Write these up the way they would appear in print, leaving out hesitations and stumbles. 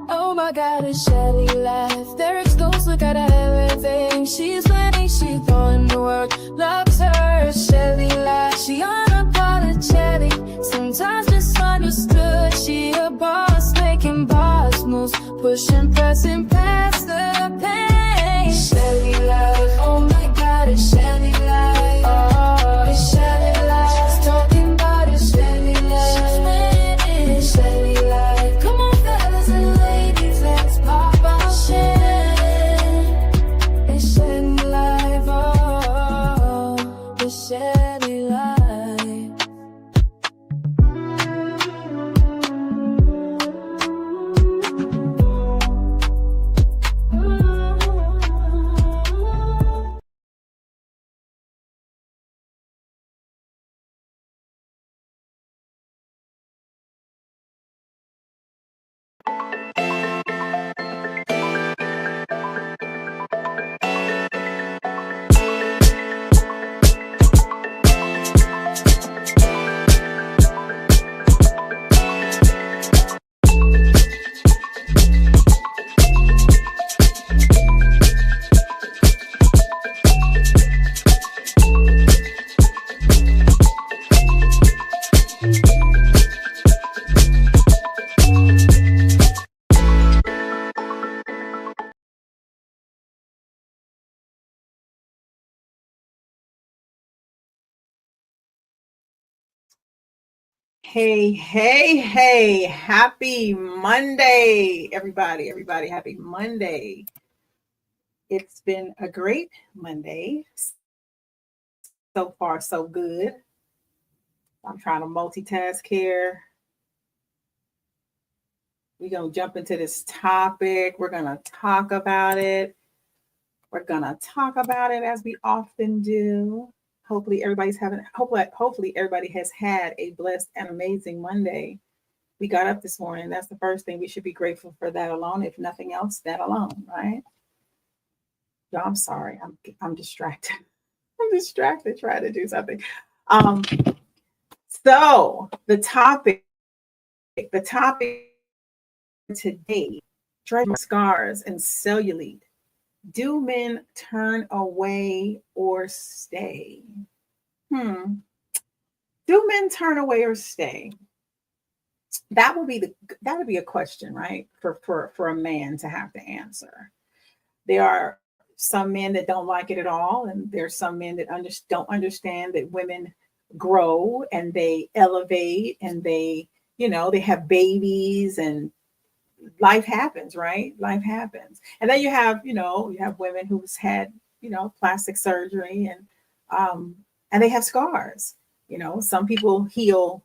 Oh my God, it's Cellulite. Their excuse, look at everything she's planning. She thought the world loves her. Cellulite, she unapologetic, sometimes misunderstood. She a boss, making boss moves, pushing, pressing past the pain. Cellulite, oh my God, it's Cellulite. Oh, it's Cellulite. She's talking about it, Cellulite. She's winning, Cellulite. Come on, fellas and ladies, let's pop our shit. It's Cellulite, oh, it's Cellulite. Hey, hey, hey, happy Monday, everybody. Everybody, happy Monday. It's been a great Monday. So far, so good. I'm trying to multitask here. We're going to jump into this topic. We're going to talk about it. We're going to talk about it as we often do. Hopefully everybody has had a blessed and amazing Monday. We got up this morning. That's the first thing. We should be grateful for that alone. If nothing else, that alone, right? Yo, I'm sorry. I'm distracted. I'm distracted trying to do something. So the topic today, scars and cellulite. Do men turn away or stay? Do men turn away or stay? That would be a question, right? For a man to have to answer. There are some men that don't like it at all, and there's some men that don't understand that women grow and they elevate and they have babies and life happens, right? Life happens. And then you have women who's had, plastic surgery and they have scars. Some people heal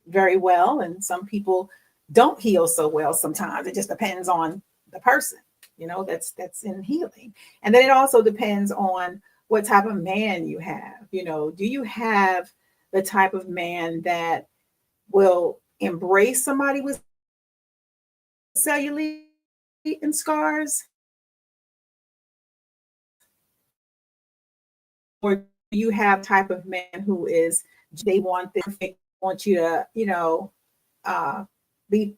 very well and some people don't heal so well sometimes. It just depends on the person, that's in healing. And then it also depends on what type of man you have. Do you have the type of man that will embrace somebody with cellulite and scars, or do you have type of man who is they want you to be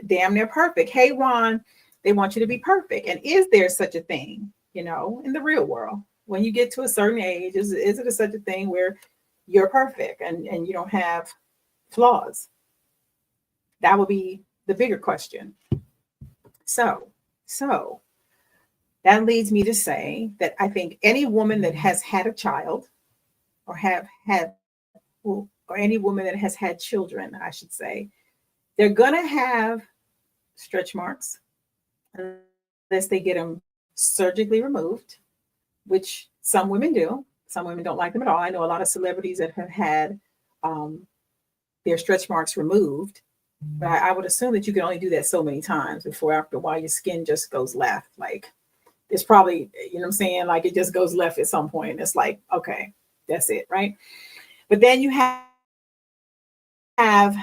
damn near perfect? Hey Ron, they want you to be perfect. And is there such a thing in the real world when you get to a certain age? Is it such a thing where you're perfect and you don't have flaws? That would be the bigger question. So that leads me to say that I think any woman that has had a child or any woman that has had children, I should say, they're going to have stretch marks unless they get them surgically removed, which some women do. Some women don't like them at all. I know a lot of celebrities that have had their stretch marks removed. But I would assume that you can only do that so many times before after a while your skin just goes left. Like it's probably, what I'm saying? Like it just goes left at some point. It's like, okay, that's it, right? But then you have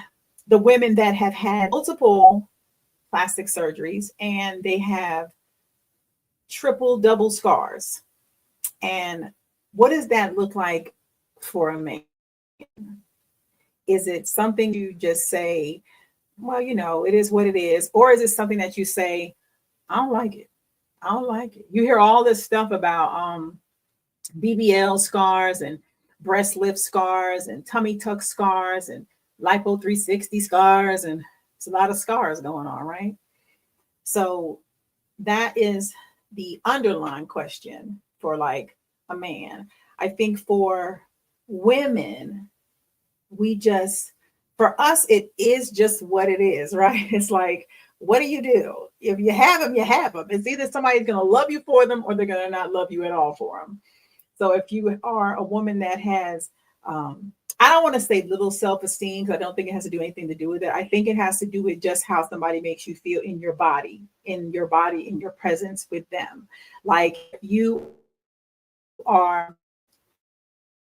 the women that have had multiple plastic surgeries and they have triple, double scars. And what does that look like for a man? Is it something you just say, well, it is what it is? Or is it something that you say, I don't like it. I don't like it. You hear all this stuff about BBL scars and breast lift scars and tummy tuck scars and lipo 360 scars, and it's a lot of scars going on, right? So that is the underlying question for like a man. I think for women, we just, for us, it is just what it is, right? It's like, what do you do? If you have them, you have them. It's either somebody's going to love you for them or they're going to not love you at all for them. So if you are a woman that has, I don't want to say little self-esteem, because I don't think it has to do anything to do with it. I think it has to do with just how somebody makes you feel in your body, in your presence with them. Like you are,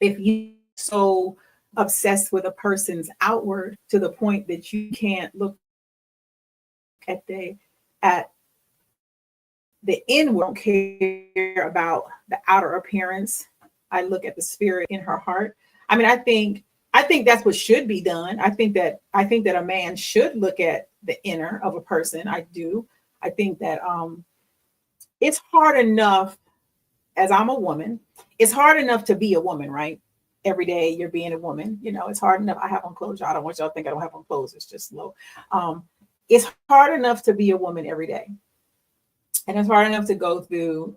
if you so obsessed with a person's outward to the point that you can't look at at the inward, don't care about the outer appearance. I look at the spirit in her heart. I mean, I think that's what should be done. I think that a man should look at the inner of a person. I do. I think that it's hard enough, as I'm a woman, it's hard enough to be a woman, right? Every day you're being a woman, it's hard enough. I have on clothes. I don't want y'all to think I don't have on clothes. It's just low. It's hard enough to be a woman every day. And it's hard enough to go through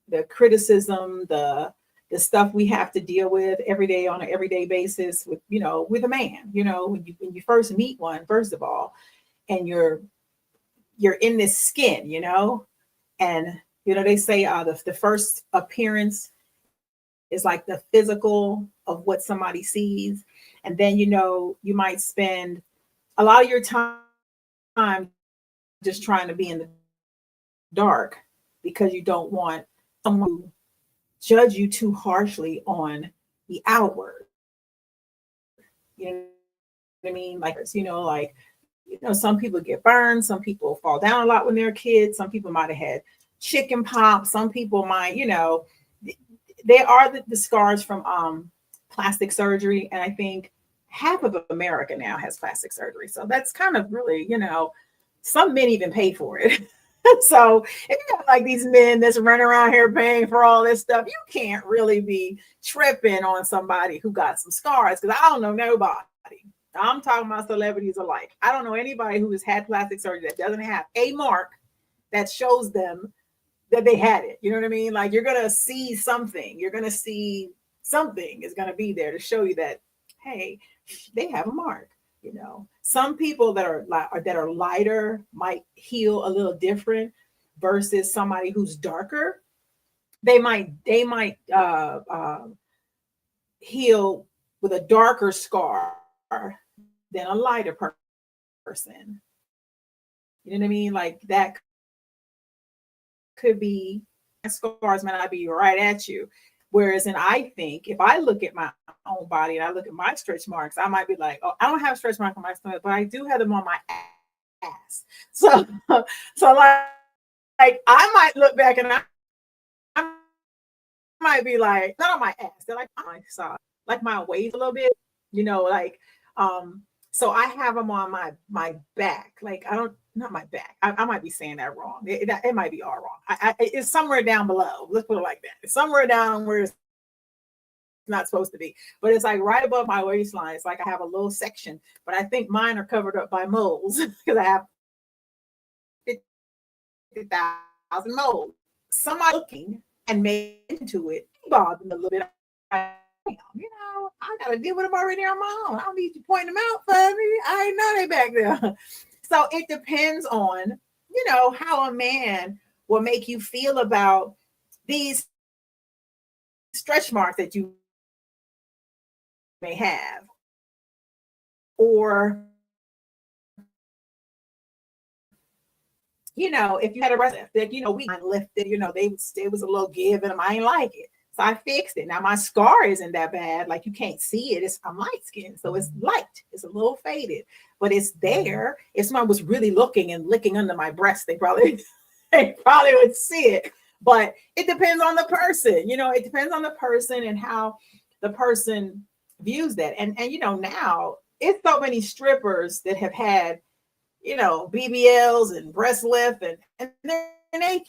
the criticism, the stuff we have to deal with every day on an everyday basis with a man, when you first meet one, first of all, and you're in this skin, and they say the first appearance is like the physical of what somebody sees. And then, you might spend a lot of your time just trying to be in the dark because you don't want someone to judge you too harshly on the outward. You know what I mean? Some people get burned, some people fall down a lot when they're kids, some people might have had chicken pox, some people might, they are the scars from plastic surgery. And I think half of America now has plastic surgery. So that's kind of really, some men even pay for it. So if you got like these men that's running around here paying for all this stuff, you can't really be tripping on somebody who got some scars, because I don't know nobody. I'm talking about celebrities alike. I don't know anybody who has had plastic surgery that doesn't have a mark that shows them that they had it. You know what I mean? Like, you're going to see something. You're going to see something is going to be there to show you that, hey, they have a mark. Some people that are lighter might heal a little different versus somebody who's darker. They might heal with a darker scar than a lighter person. You know what I mean? Like, that could be, scars might not be right at you. Whereas, and I think if I look at my own body and I look at my stretch marks, I might be like, oh, I don't have stretch marks on my stomach, but I do have them on my ass. So, like I might look back and I might be like, not on my ass, they're like on my side, like my waist a little bit, so I have them on my back. Like, I don't, not my back. I might be saying that wrong. It might be all wrong. It's somewhere down below. Let's put it like that. It's somewhere down where it's not supposed to be, but it's like right above my waistline. It's like I have a little section, but I think mine are covered up by moles because I have 50,000 moles. Somebody looking and made into it bothered me a little bit. I gotta deal with them already on my own. I don't need you pointing them out for me. I know they back there. So it depends on, how a man will make you feel about these stretch marks that you may have. Or, if you had a breast lift, we lifted, it was a little give and I ain't like it. So I fixed it. Now my scar isn't that bad. Like, you can't see it. I'm light skinned. So it's light. It's a little faded, but it's there. If someone was really looking and licking under my breast, they probably would see it. But it depends on the person. It depends on the person and how the person views that. And now it's so many strippers that have had, BBLs and breast lift, and they're naked.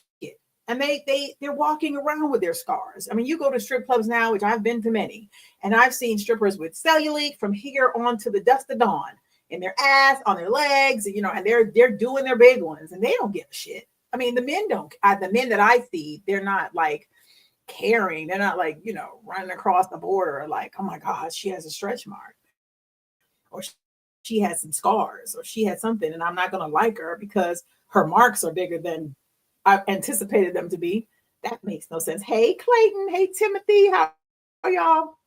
And they're walking around with their scars. I mean, you go to strip clubs now, which I've been to many, and I've seen strippers with cellulite from here on to the dust of dawn in their ass, on their legs, and they're doing their big ones, and they don't give a shit. I mean, the men don't. The men that I see, they're not like caring. They're not like running across the border like, oh my God, she has a stretch mark, or she has some scars, or she had something, and I'm not gonna like her because her marks are bigger than I anticipated them to be. That makes no sense. Hey, Clayton. Hey, Timothy. How are y'all?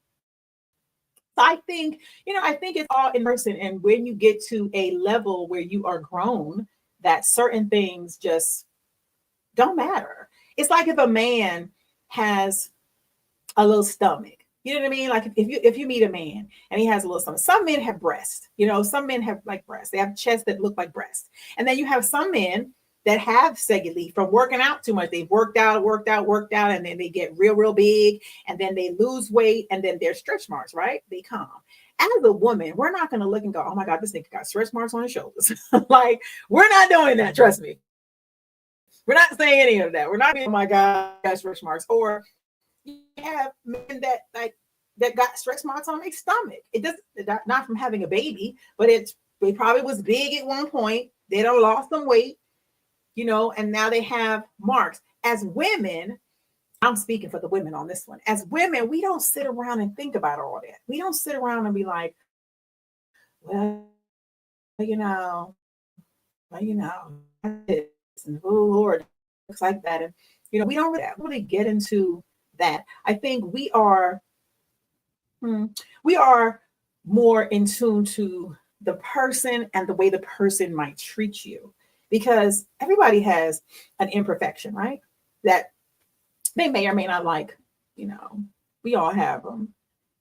So I think it's all in person. And when you get to a level where you are grown, that certain things just don't matter. It's like if a man has a little stomach. You know what I mean? Like if you meet a man and he has a little stomach. Some men have breasts. Some men have like breasts. They have chests that look like breasts. And then you have some men that have cellulite from working out too much. They've worked out, and then they get real, real big, and then they lose weight, and then their stretch marks, right? They come. As a woman, we're not going to look and go, oh my God, this nigga got stretch marks on his shoulders. Like, we're not doing that, trust me. We're not saying any of that. We're not being, oh my God, got stretch marks. Or you have men that got stretch marks on their stomach. It does not from having a baby, but they probably was big at one point. They don't lost some weight. And now they have marks. As women, I'm speaking for the women on this one. As women, we don't sit around and think about all that. We don't sit around and be like, well, and oh Lord, looks like that. And we don't really get into that. I think we are more in tune to the person and the way the person might treat you. Because everybody has an imperfection, right? That they may or may not like, we all have them.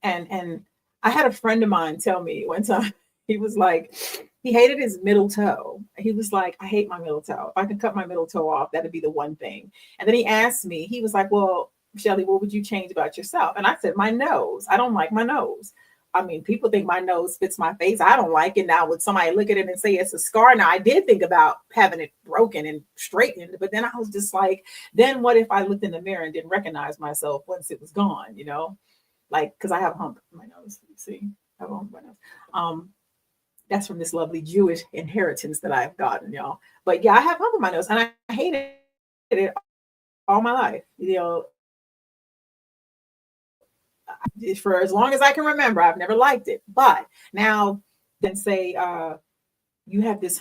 And I had a friend of mine tell me one time, he was like, he hated his middle toe. He was like, I hate my middle toe. If I could cut my middle toe off, that'd be the one thing. And then he asked me, he was like, well, Shelly, what would you change about yourself? And I said, my nose. I don't like my nose. I mean, people think my nose fits my face. I don't like it. Now, would somebody look at it and say it's a scar? Now, I did think about having it broken and straightened, but then I was just like, then what if I looked in the mirror and didn't recognize myself once it was gone, Like, because I have a hump in my nose. You see, I have a hump in my nose. That's from this lovely Jewish inheritance that I've gotten, y'all. But yeah, I have a hump in my nose, and I hated it all my life, for as long as I can remember. I've never liked it. But now then say you have this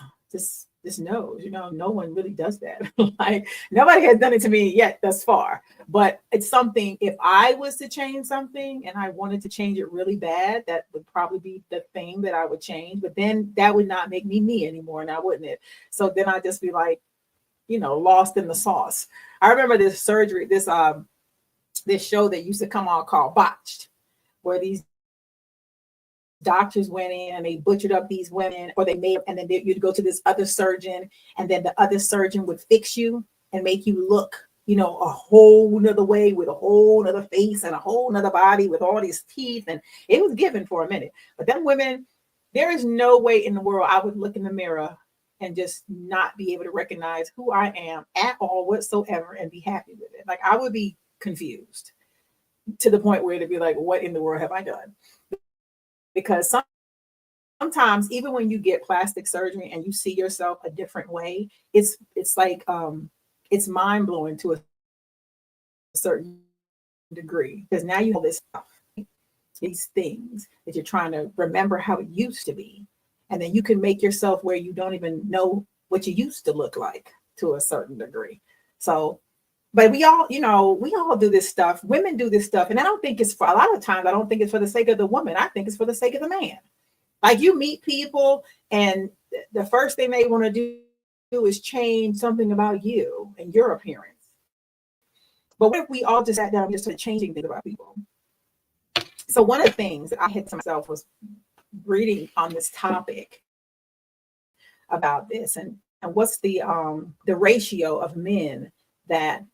nose, no one really does that. Like, nobody has done it to me yet thus far. But it's something, if I was to change something and I wanted to change it really bad, that would probably be the thing that I would change. But then that would not make me anymore, now wouldn't it? So then I'd just be like, lost in the sauce. I remember this surgery, this show that used to come on called Botched, where these doctors went in and they butchered up these women, or and then you'd go to this other surgeon, and then the other surgeon would fix you and make you look, a whole nother way, with a whole nother face and a whole nother body with all these teeth. And it was given for a minute. But then women, there is no way in the world I would look in the mirror and just not be able to recognize who I am at all whatsoever and be happy with it. Like, I would be confused to the point where it'd be like, what in the world have I done? Because sometimes even when you get plastic surgery and you see yourself a different way, it's like it's mind-blowing to a certain degree, because now you know this stuff, these things that you're trying to remember how it used to be, and then you can make yourself where you don't even know what you used to look like to a certain degree. So, but we all do this stuff. Women do this stuff. And I don't think it's for, a lot of times, I don't think it's for the sake of the woman. I think it's for the sake of the man. Like, you meet people and the first thing they want to do is change something about you and your appearance. But what if we all just sat down and just started changing things about people? So one of the things that I had to myself was reading on this topic about this, and what's the ratio of men that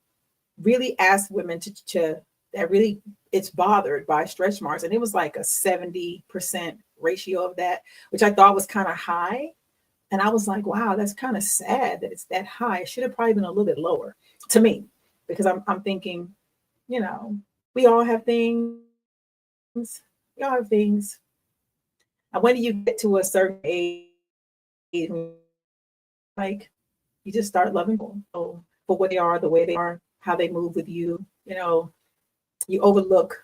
really ask women that really it's bothered by stretch marks. And it was like a 70% ratio of that, which I thought was kind of high. And I was like, wow, that's kind of sad that it's that high. It should have probably been a little bit lower to me, because I'm thinking, you know, we all have things. We all have things. And when do you get to a certain age, like you just start loving people for what they are, the way they are, how they move with you. You know, you overlook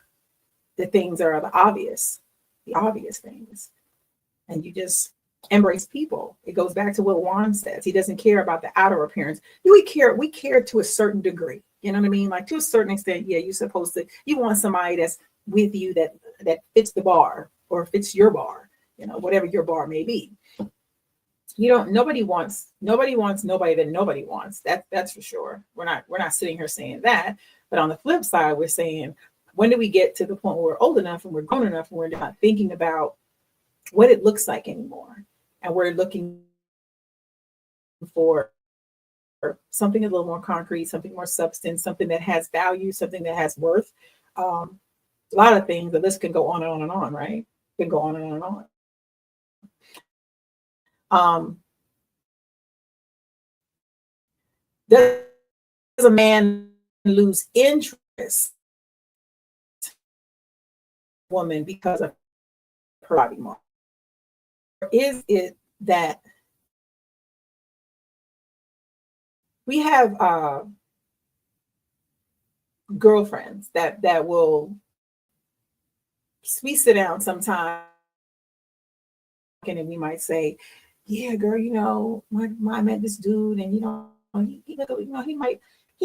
the things that are the obvious things, and you just embrace people. It goes back to what Juan says. He doesn't care about the outer appearance. We care to a certain degree. You know what I mean? Like to a certain extent, yeah, you're supposed to, you want somebody that's with you that fits the bar or fits your bar, you know, whatever your bar may be. You don't, nobody wants nobody that nobody wants. That's for sure. We're not sitting here saying that. But on the flip side, we're saying, when do we get to the point where we're old enough and we're grown enough and we're not thinking about what it looks like anymore? And we're looking for something a little more concrete, something more substance, something that has value, something that has worth. A lot of things. The list can go on and on and on, right? Can go on and on and on. Does a man lose interest in a woman because of her body mark? Or is it that we have girlfriends that will, we sit down sometime and we might say, yeah, girl, you know, I met this dude, and you know, he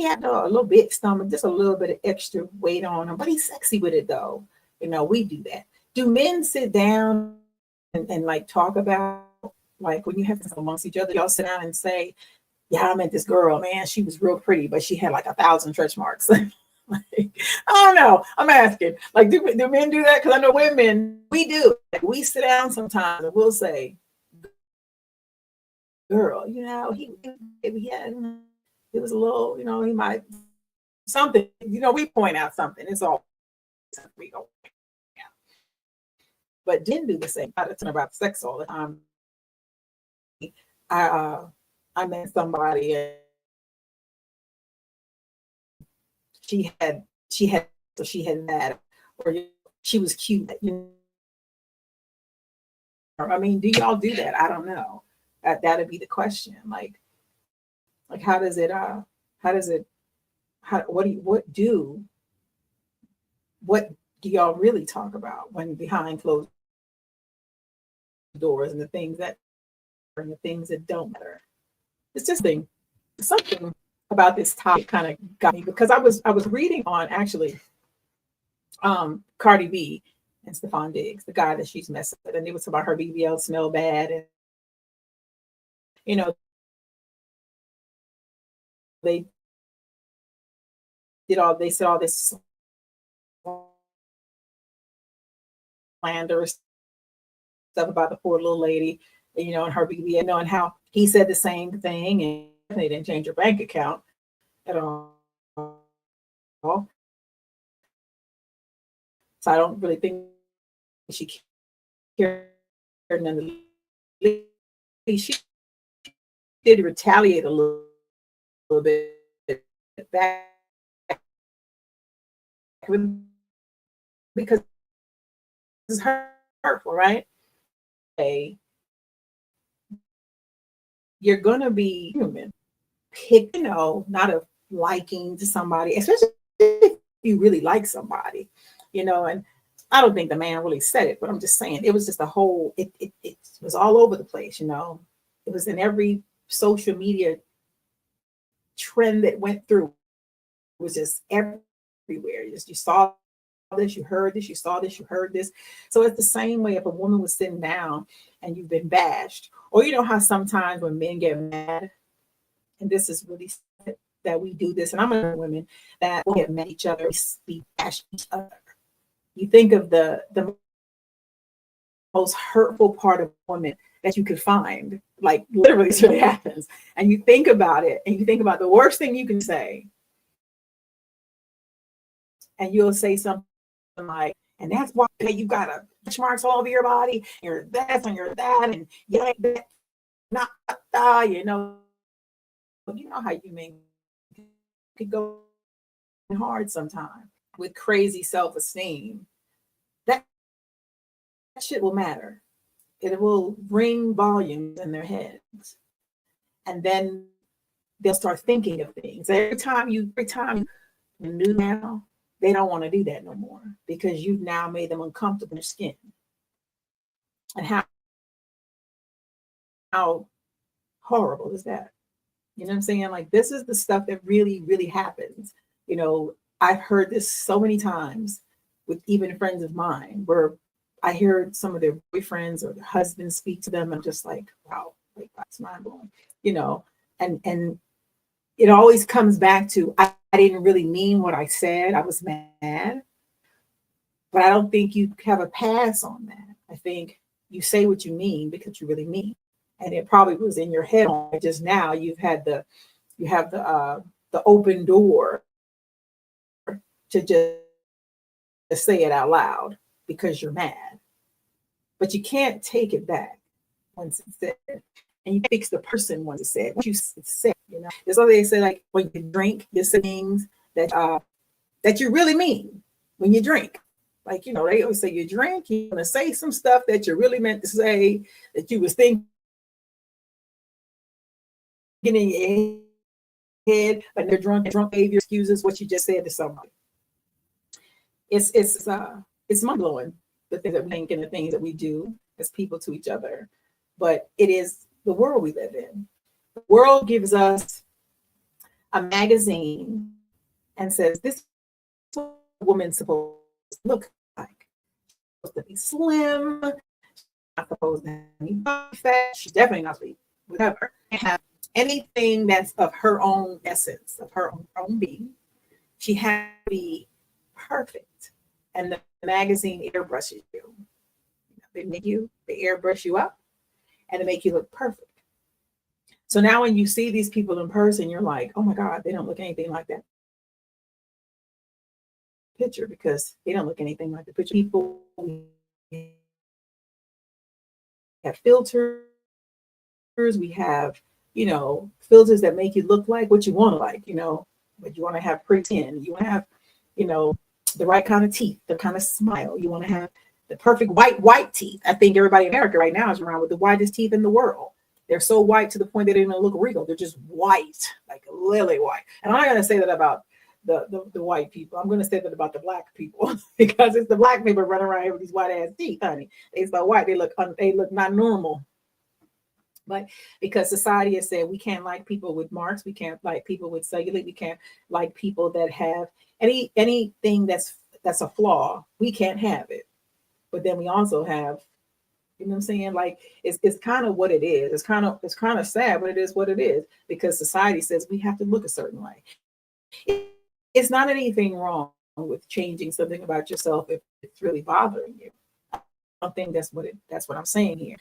had a little big stomach, just a little bit of extra weight on him, but he's sexy with it though. You know, we do that. Do men sit down and like talk about, like when you have this amongst each other, y'all sit down and say, yeah, I met this girl, man, she was real pretty, but she had like 1,000 stretch marks. Like, I don't know. I'm asking. Like, do men do that? Because I know women, we do. Like, we sit down sometimes and we'll say, girl, you know, he had, it was a little, you know, he might something, you know, we point out something. It's all we go. Yeah. But didn't do the same. I talk about sex all the time. I met somebody and she had that, or she was cute. You know, I mean, do y'all do that? I don't know. That'd be the question. Like how does it what do y'all really talk about when behind closed doors, and the things that don't matter? It's just something about this topic kind of got me, because I was reading on actually Cardi B and Stephon Diggs, the guy that she's messing with, and it was about her BBL smell bad, and you know, they said all this slanderous stuff about the poor little lady, you know, and her BBL, you know, and how he said the same thing, and they didn't change her bank account at all. So I don't really think she cared none of she did retaliate a little bit back, because it's hurtful, right? You're gonna be human. Pick, you know, not a liking to somebody, especially if you really like somebody, you know. And I don't think the man really said it, but I'm just saying it was just a whole, it was all over the place, you know. It was in every social media trend that went through. It was just everywhere. You saw this, you heard this, you saw this, you heard this. So it's the same way if a woman was sitting down and you've been bashed, or you know how sometimes when men get mad, and this is really that we do this, and I'm a women that we get mad at each other, we bash each other. You think of the most hurtful part of a woman that you could find, like literally this really happens, and you think about it, and you think about the worst thing you can say, and you'll say something like, and that's why you got a stretch marks all over your body, your this and your that, and you like that, not you know how you mean could go hard sometimes with crazy self-esteem. That shit will matter. It will bring volumes in their heads. And then they'll start thinking of things. Every time you do now, they don't want to do that no more because you've now made them uncomfortable in their skin. And how horrible is that? You know what I'm saying? Like, this is the stuff that really, really happens. I've heard this so many times with even friends of mine where I hear some of their boyfriends or their husbands speak to them. I'm just like, wow, like that's mind blowing, and it always comes back to, I didn't really mean what I said. I was mad, but I don't think you have a pass on that. I think you say what you mean because you really mean. And it probably was in your head just now. You have the open door to just say it out loud because you're mad. But you can't take it back once it's said. And you fix the person once it's said. Once you say, There's what they say, like when you drink, you say things that you really mean when you drink. Like, they always say you drink, you're gonna say some stuff that you really meant to say, that you was thinking in your head, but they're drunk behavior excuses what you just said to somebody. It's mind blowing, the things that we think and the things that we do as people to each other. But it is the world we live in. The world gives us a magazine and says, this is what a woman's supposed to look like. She's supposed to be slim, she's not supposed to have any body fat, she's definitely not supposed to be whatever. Have anything that's of her own essence, of her own being. She has to be perfect. And the magazine airbrushes you. They airbrush you up and they make you look perfect. So now when you see these people in person, you're like, oh my God, they don't look anything like that picture, because they don't look anything like the picture. People have filters. We have, filters that make you look like what you want to like, but you want to have pretty skin. You want to have, the right kind of teeth, the kind of smile. You want to have the perfect white teeth. I think everybody in America right now is around with the whitest teeth in the world. They're so white to the point they don't even look regal. They're just white, like lily white. And I'm not going to say that about the white people. I'm going to say that about the black people because it's the black people running around here with these white ass teeth, honey. They're so white, they look not normal. But because society has said we can't like people with marks, we can't like people with cellulite, we can't like people that have anything that's a flaw, we can't have it. But then we also have, you know what I'm saying? Like it's kind of what it is. It's kind of sad, but it is what it is, because society says we have to look a certain way. It's not anything wrong with changing something about yourself if it's really bothering you. I don't think that's what I'm saying here.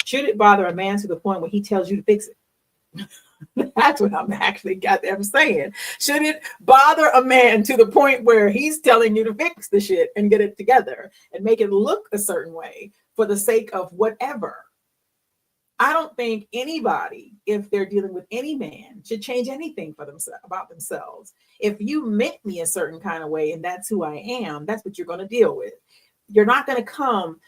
Should it bother a man to the point where he tells you to fix it? That's what I'm saying. Should it bother a man to the point where he's telling you to fix the shit and get it together and make it look a certain way for the sake of whatever? I don't think anybody, if they're dealing with any man, should change anything for themselves about themselves. If you meant me a certain kind of way and that's who I am, that's what you're going to deal with. You're not going to come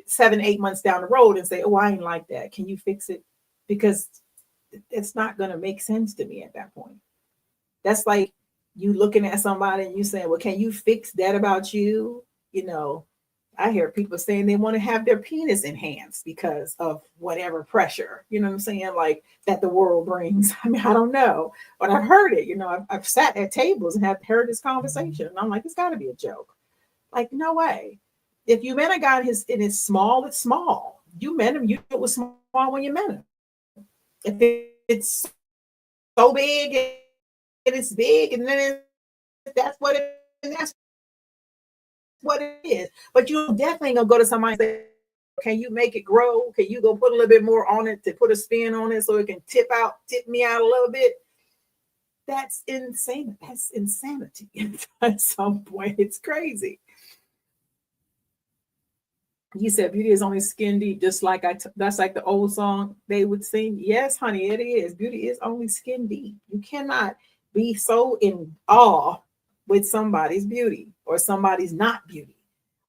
7-8 months down the road and say, oh, I ain't like that. Can you fix it? Because it's not going to make sense to me at that point. That's like you looking at somebody and you saying, well, can you fix that about you? I hear people saying they want to have their penis enhanced because of whatever pressure, you know what I'm saying? Like that the world brings. I mean, I don't know, but I've heard it, I've sat at tables and have heard this conversation. And I'm like, it's gotta be a joke. Like, no way. If you met a guy and it's small, it's small. You met him, you knew it was small when you met him. If it's so big and it's big, and then that's what it is. But you definitely gonna go to somebody and say, can you make it grow? Can you go put a little bit more on it to put a spin on it so it can tip me out a little bit? That's insane. That's insanity. At some point, it's crazy. You said beauty is only skin deep, just like that's like the old song they would sing. Yes, honey, it is. Beauty is only skin deep. You cannot be so in awe with somebody's beauty or somebody's not beauty.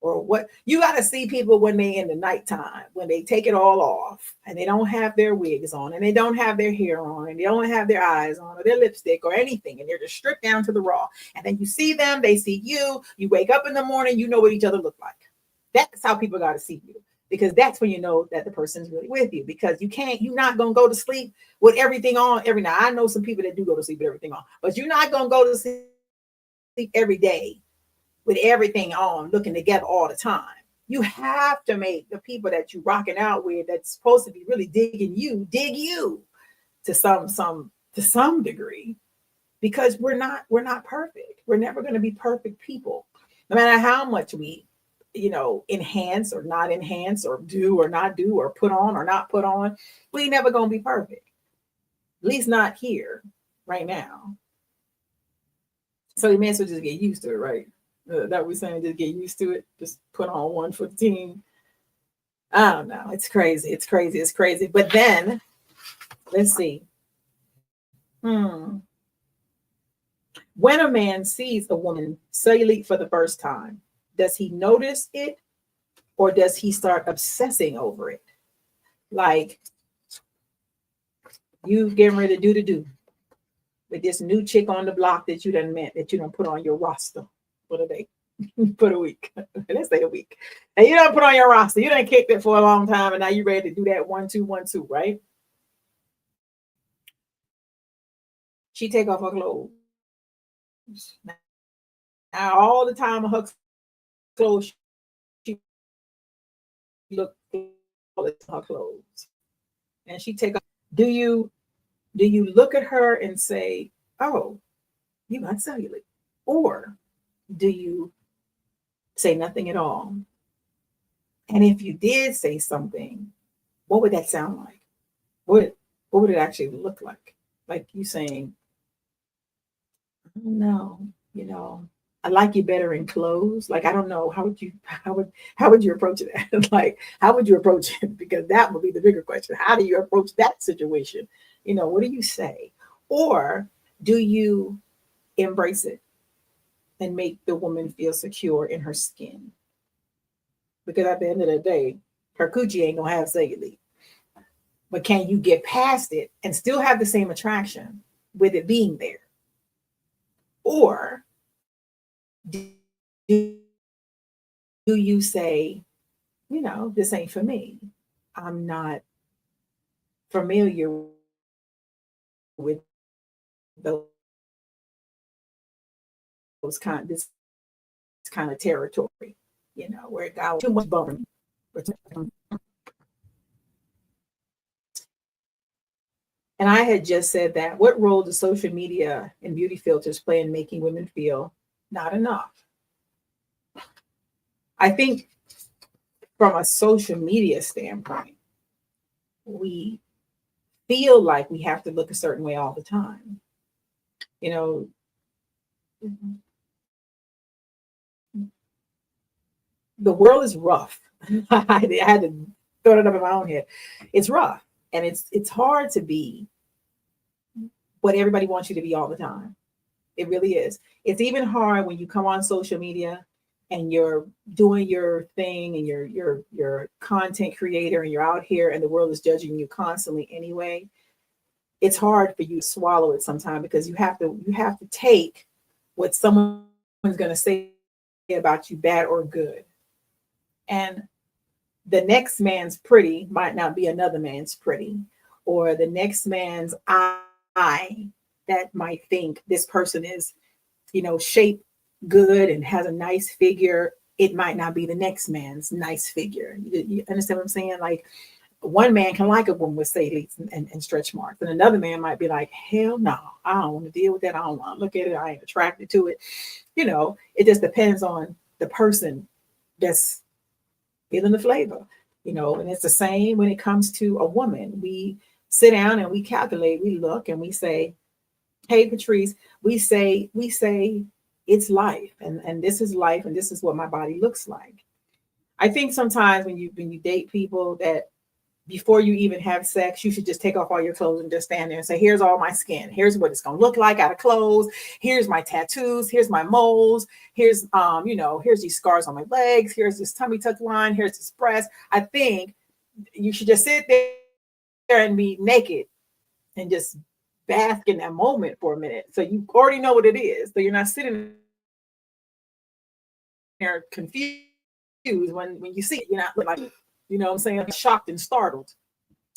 Or what you got to see people when they in the nighttime, when they take it all off and they don't have their wigs on and they don't have their hair on and they don't have their eyes on or their lipstick or anything. And they're just stripped down to the raw. And then you see them, they see you, you wake up in the morning, you know what each other look like. That's how people got to see you, because that's when you know that the person's really with you, because you're not going to go to sleep with everything on every night. I know some people that do go to sleep with everything on, but you're not going to go to sleep every day with everything on, looking together all the time. You have to make the people that you rocking out with that's supposed to be really digging you, dig you to some degree, because we're not perfect. We're never going to be perfect people, no matter how much we enhance or not enhance or do or not do or put on or not put on. We never gonna be perfect, at least not here right now. So you may as well just get used to it, right? That we're saying, just get used to it, just put on one for the team. I don't know, it's crazy, but then let's see. When a man sees a woman cellulite for the first time, does he notice it, or does he start obsessing over it? Like, you getting ready to do the do with this new chick on the block that you done met, that you don't put on your roster for the day, for the week. Let's say a week. And you don't put on your roster. You done kicked it for a long time, and now you ready to do that 1-2-1-2, right? She take off her clothes. Now all the time her clothes, she look all her clothes, and she take off. Do you look at her and say, "Oh, you got cellulite," or do you say nothing at all? And if you did say something, what would that sound like? What would it actually look like? Like you saying, "I don't know, I like you better in clothes." Like, I don't know, how would you approach that? Like, how would you approach it? Because that would be the bigger question. How do you approach that situation? What do you say? Or do you embrace it and make the woman feel secure in her skin? Because at the end of the day, her coochie ain't gonna have cellulite. But can you get past it and still have the same attraction with it being there? Or do you say, this ain't for me. I'm not familiar with those this kind of territory, where it got too much bumping. And I had just said that. What role does social media and beauty filters play in making women feel not enough? I think from a social media standpoint, we feel like we have to look a certain way all the time. The world is rough. I had to throw it up in my own head. It's rough, and it's hard to be what everybody wants you to be all the time. It really is. It's even hard when you come on social media and you're doing your thing and you're content creator and you're out here and the world is judging you constantly anyway. It's hard for you to swallow it sometimes, because you have to take what someone's going to say about you, bad or good. And the next man's pretty might not be another man's pretty, or the next man's eye that might think this person is, shaped good and has a nice figure. It might not be the next man's nice figure. You understand what I'm saying? Like, one man can like a woman with cellulites and stretch marks, and another man might be like, hell no, I don't want to deal with that. I don't want to look at it. I ain't attracted to it. It just depends on the person that's feeling the flavor, and it's the same when it comes to a woman. We sit down and we calculate, we look and we say, hey, Patrice, we say it's life, and this is life, and this is what my body looks like. I think sometimes when you date people, that before you even have sex, you should just take off all your clothes and just stand there and say, here's all my skin. Here's what it's going to look like out of clothes. Here's my tattoos. Here's my moles. Here's, here's these scars on my legs. Here's this tummy tuck line. Here's this breast. I think you should just sit there and be naked and just bask in that moment for a minute. So you already know what it is. So you're not sitting there confused when you see it. You're not like, what I'm saying, shocked and startled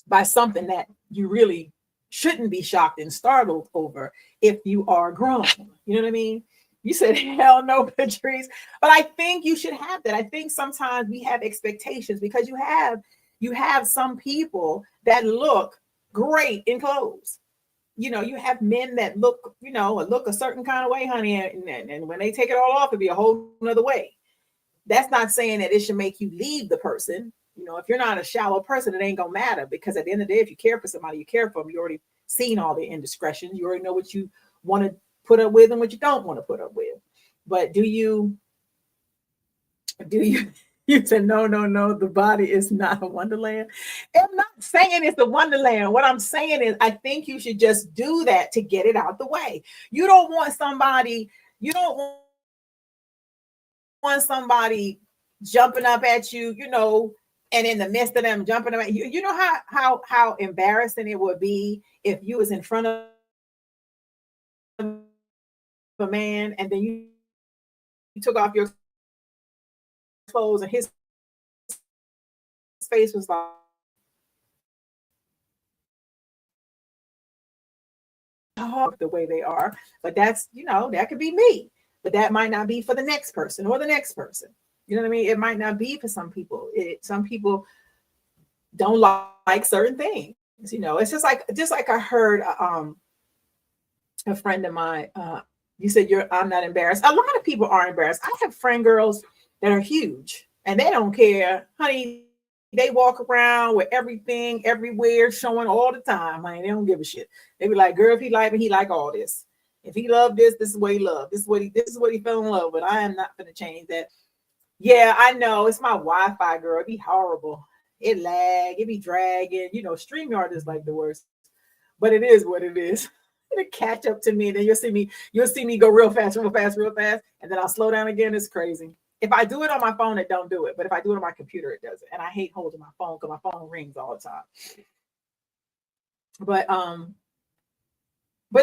by something that you really shouldn't be shocked and startled over if you are grown. You know what I mean? You said, hell no, Patrice. But I think you should have that. I think sometimes we have expectations because you have some people that look great in clothes. You have men that look a certain kind of way, honey. And when they take it all off, it'll be a whole nother way. That's not saying that it should make you leave the person. If you're not a shallow person, it ain't gonna matter, because at the end of the day, if you care for somebody, you care for them. You already seen all the indiscretions. You already know what you want to put up with and what you don't want to put up with. But do you you said no, the body is not a wonderland. I'm not saying it's a wonderland. What I'm saying is I think you should just do that to get it out the way. You don't want somebody jumping up at you, and in the midst of them jumping up at you. You know how embarrassing it would be if you was in front of a man and then you took off your clothes and his face was like the way they are. But that's, that could be me. But that might not be for the next person or the next person. You know what I mean? It might not be for some people. Some people don't like certain things. It's just like I heard a friend of mine. You said I'm not embarrassed. A lot of people are embarrassed. I have friend girls that are huge and they don't care, honey. They walk around with everything everywhere showing all the time, honey. They don't give a shit. They be like, girl, if he like me, he like all this. If he loved this, this is what he loved. This is what he fell in love with. I am not going to change that. Yeah, I know. It's my Wi-Fi, girl. It'd be horrible. It lag. It be dragging. StreamYard is like the worst. But it is what it is. It'll catch up to me, and then you'll see me go real fast, and then I'll slow down again. It's crazy. If I do it on my phone, it don't do it. But if I do it on my computer, it does it. And I hate holding my phone because my phone rings all the time. But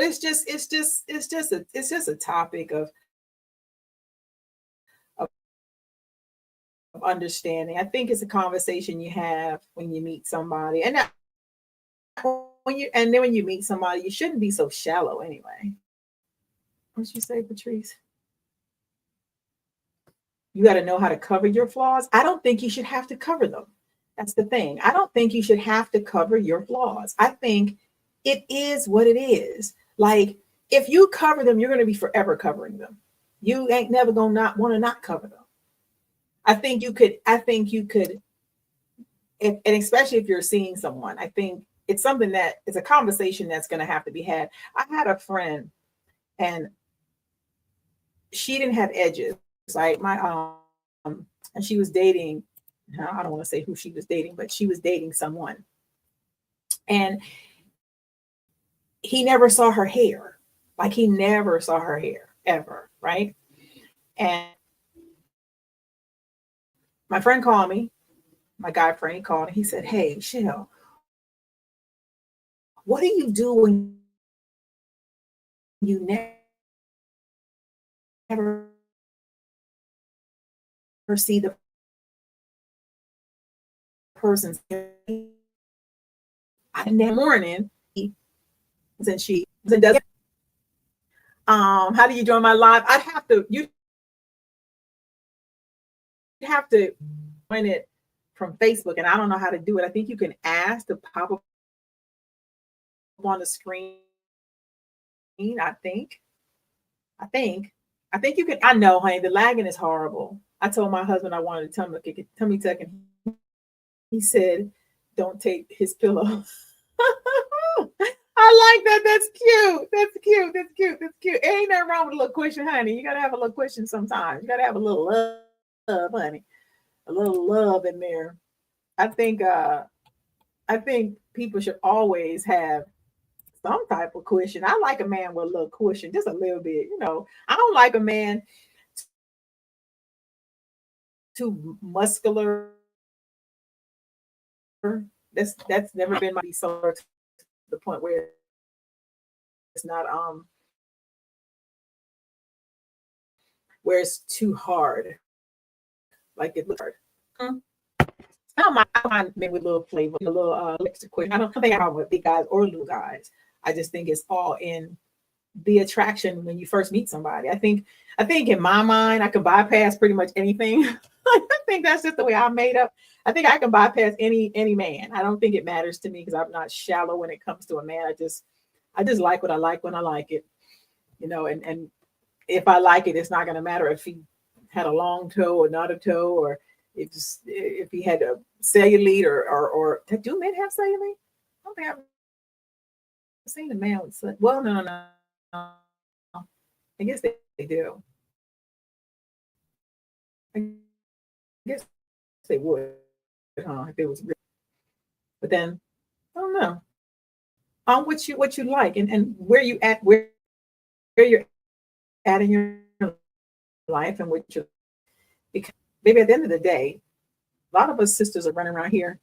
it's just a topic of understanding. I think it's a conversation you have when you meet somebody, and when you meet somebody, you shouldn't be so shallow anyway. What'd you say, Patrice? You got to know how to cover your flaws. I don't think you should have to cover them. That's the thing. I don't think you should have to cover your flaws. I think it is what it is. Like, if you cover them, you're going to be forever covering them. You ain't never going to not want to not cover them. I think you could, and especially if you're seeing someone, I think it's something that it's a conversation that's going to have to be had. I had a friend and she didn't have edges, right? And she was dating, I don't want to say who she was dating, but she was dating someone. And he never saw her hair. Like, he never saw her hair ever, right? And my friend called me, my guy friend, he called and he said, hey, Shell, what do you do when you never see the person's hair? I never morning, and she does. How do you join my live? You have to join it from Facebook, and I don't know how to do it. I think you can ask to pop up on the screen. I think you can. I know, honey, the lagging is horrible. I told my husband I wanted a tummy tuck, and he said, don't take his pillow. I like that. That's cute. Ain't nothing wrong with a little cushion, honey. You got to have a little cushion sometimes. You got to have a little love, honey. a little love in there. I think I think people should always have some type of cushion. I like a man with a little cushion, just a little bit. I don't like a man too muscular. That's never been my so to the point where it's not where it's too hard, like it looks hard. Mm. I don't mind men with a little flavor, a little extra quick. I don't think I have with big guys or little guys. I just think it's all in the attraction when you first meet somebody. I think in my mind I can bypass pretty much anything. I think that's just the way I'm made up. I think I can bypass any man. I don't think it matters to me because I'm not shallow when it comes to a man. I just like what I like when I like it, and if I like it, it's not going to matter if he had a long toe or not a toe, or if he had a cellulite or do men have cellulite? I don't think I've seen a man with cellulite. Well, no. I guess they do. I guess they would, if it was real. But then I don't know. What you like and where you're at in your life and what you, because maybe at the end of the day, a lot of us sisters are running around here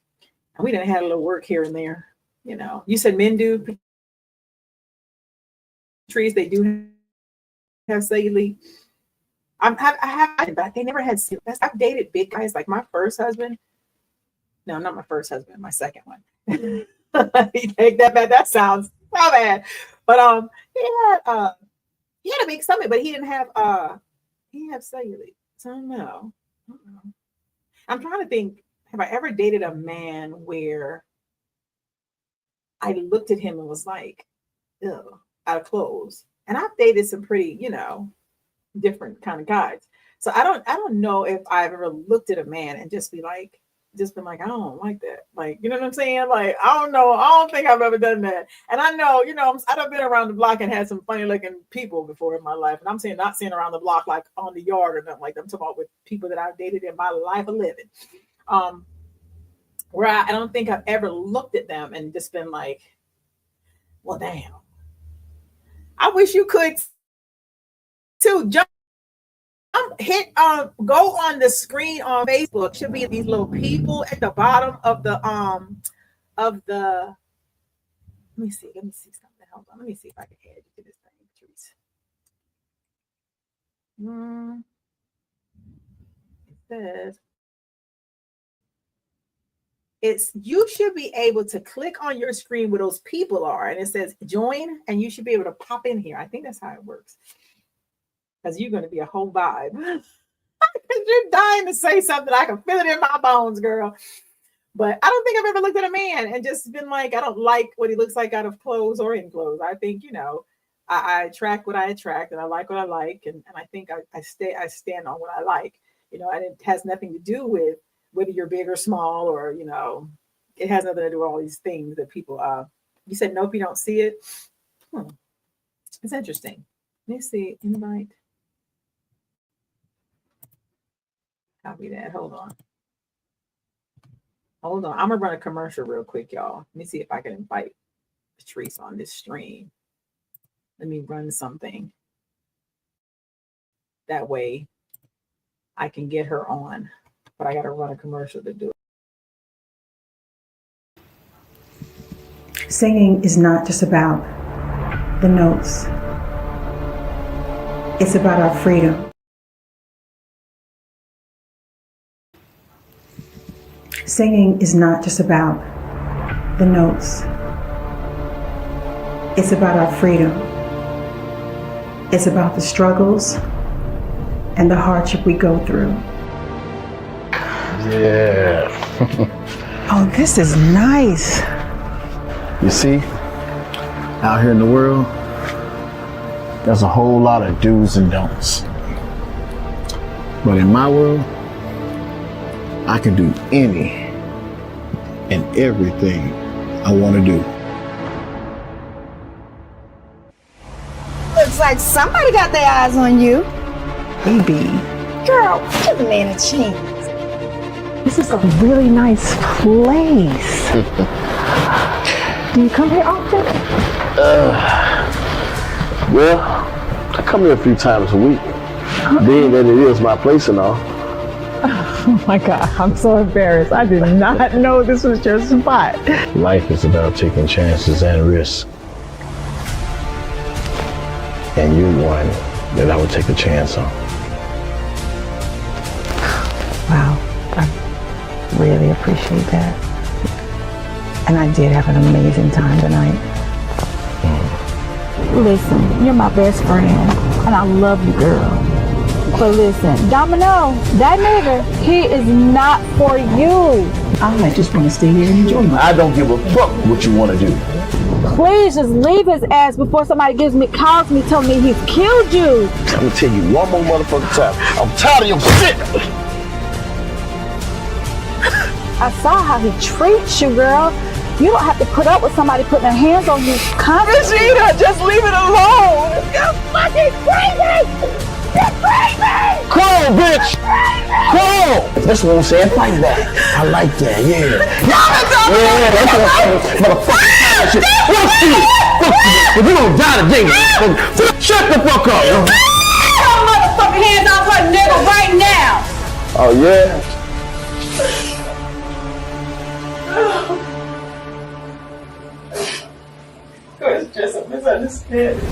and we didn't have a little work here and there. You said men do trees, they do have cellulite. I have, but they never had cellulite. I've dated big guys like my first husband. No, not my first husband, my second one. You take that back. That sounds so bad. But he had a big stomach, but he didn't have cellulite. So no. I'm trying to think, have I ever dated a man where I looked at him and was like, ew, out of clothes? And I've dated some pretty, different kind of guys. So I don't know if I've ever looked at a man and just been like, I don't like that. Like, you know what I'm saying? Like, I don't know. I don't think I've ever done that. And I know, I've been around the block and had some funny looking people before in my life. And I'm saying, not saying around the block, like on the yard or nothing like that. I'm talking about with people that I've dated in my life of living. Where I don't think I've ever looked at them and just been like, well, damn. I wish you could too. Go on the screen on Facebook. Should be these little people at the bottom of the let me see something. Hold on. Let me see if I can add you to this thing, Patrice. It says you should be able to click on your screen where those people are, and it says join, and you should be able to pop in here. I think that's how it works. Because you're going to be a whole vibe. You're dying to say something. I can feel it in my bones, girl. But I don't think I've ever looked at a man and just been like, I don't like what he looks like out of clothes or in clothes. I think, I attract what I attract, and I like what I like. And I think I stand on what I like, and it has nothing to do with whether you're big or small, or, it has nothing to do with all these things that people, you said, nope, you don't see it. It's interesting. Let me see, invite. Copy that. Hold on. I'm gonna run a commercial real quick, y'all. Let me see if I can invite Patrice on this stream. Let me run something. That way I can get her on, but I gotta run a commercial to do it. Singing is not just about the notes. It's about our freedom. Singing is not just about the notes. It's about our freedom. It's about the struggles and the hardship we go through. Yeah. Oh, this is nice. You see, out here in the world, there's a whole lot of do's and don'ts. But in my world, I can do any and everything I want to do. Looks like somebody got their eyes on you. Baby, Girl, give the man a chance. This is a really nice place. Do you come here often? Well, I come here a few times a week. Being that it is my place and all. Oh my God, I'm so embarrassed. I did not know this was your spot. Life is about taking chances and risks. And you're one that I would take a chance on. Wow, I really appreciate that. And I did have an amazing time tonight. Listen, you're my best friend, and I love you, girl. But listen, Domino, that nigga, he is not for you. I just want to stay here and enjoy myself. I don't give a fuck what you want to do. Please just leave his ass before somebody calls me telling me he's killed you. I'm gonna tell you one more motherfucking time. I'm tired of your shit. I saw how he treats you, girl. You don't have to put up with somebody putting their hands on you constantly. Rashida, just leave it alone. You're fucking crazy! You're crazy! Cool, bitch! Cool! That's what I'm saying. Like that. I like that, yeah. Yeah, that's what I'm saying. Motherfucker, shit. Fuck you! Fuck you! If you don't die today, shut the fuck up! Get your motherfucking hands off her nigga right now! Oh, yeah? It's just a misunderstanding.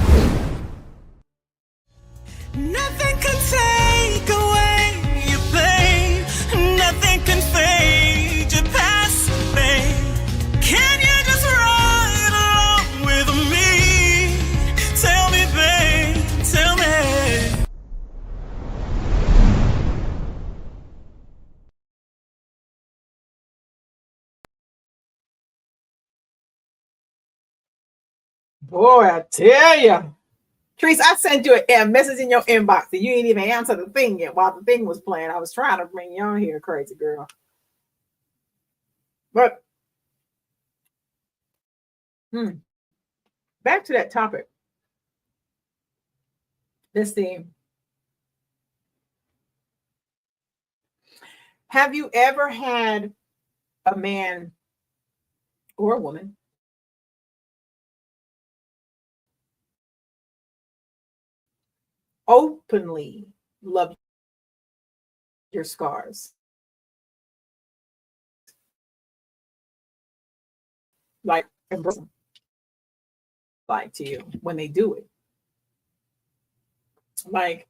Nothing can take away your pain. Nothing can fade your past, babe. Can you just ride along with me? Tell me, babe, tell me. Boy, I tell you. Trees, I sent you a message in your inbox and you ain't even answer the thing yet while the thing was playing. I was trying to bring you on here, crazy girl. But back to that topic. This theme. Have you ever had a man or a woman openly love your scars? Like, embrace them, like to you when they do it. Like,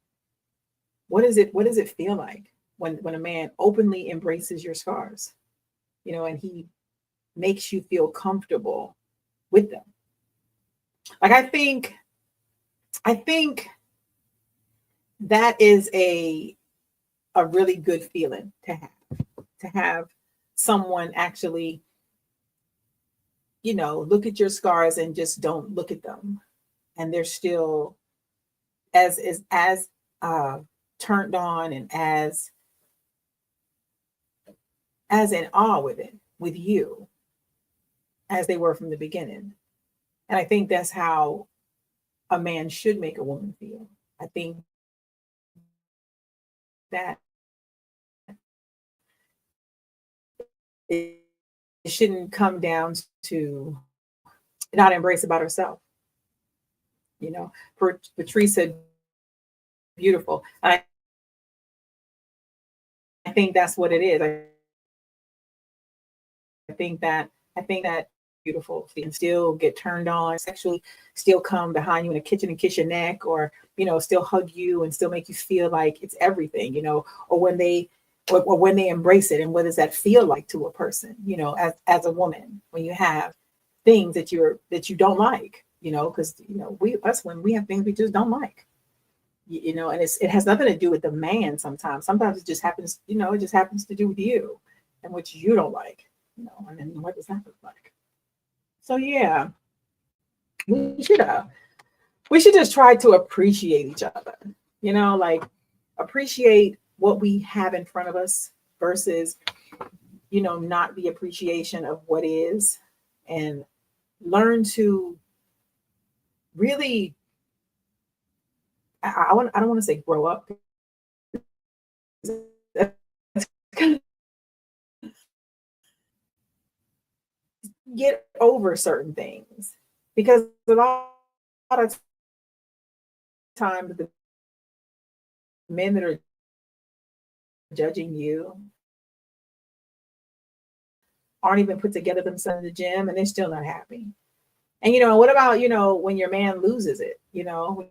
what does it feel like when a man openly embraces your scars, and he makes you feel comfortable with them? Like, I think that is a really good feeling to have someone actually, look at your scars and just don't look at them, and they're still as turned on and as in awe with you as they were from the beginning. And I think that's how a man should make a woman feel. I think that it shouldn't come down to not embrace about herself. Patrice said beautiful. I think that's what it is. I think that beautiful thing still get turned on sexually, still come behind you in the kitchen and kiss your neck, or still hug you and still make you feel like it's everything, or when they embrace it. And what does that feel like to a person, as a woman, when you have things that you don't like, because when we have things we just don't like, and it has nothing to do with the man. Sometimes it just happens, it just happens to do with you and what you don't like, and then what does that look like? So yeah, we should just try to appreciate each other, like appreciate what we have in front of us versus, not the appreciation of what is, and learn to really, I don't want to say grow up. That's kind get over certain things, because a lot of times the men that are judging you aren't even put together themselves in the gym, and they're still not happy. And what about when your man loses it? When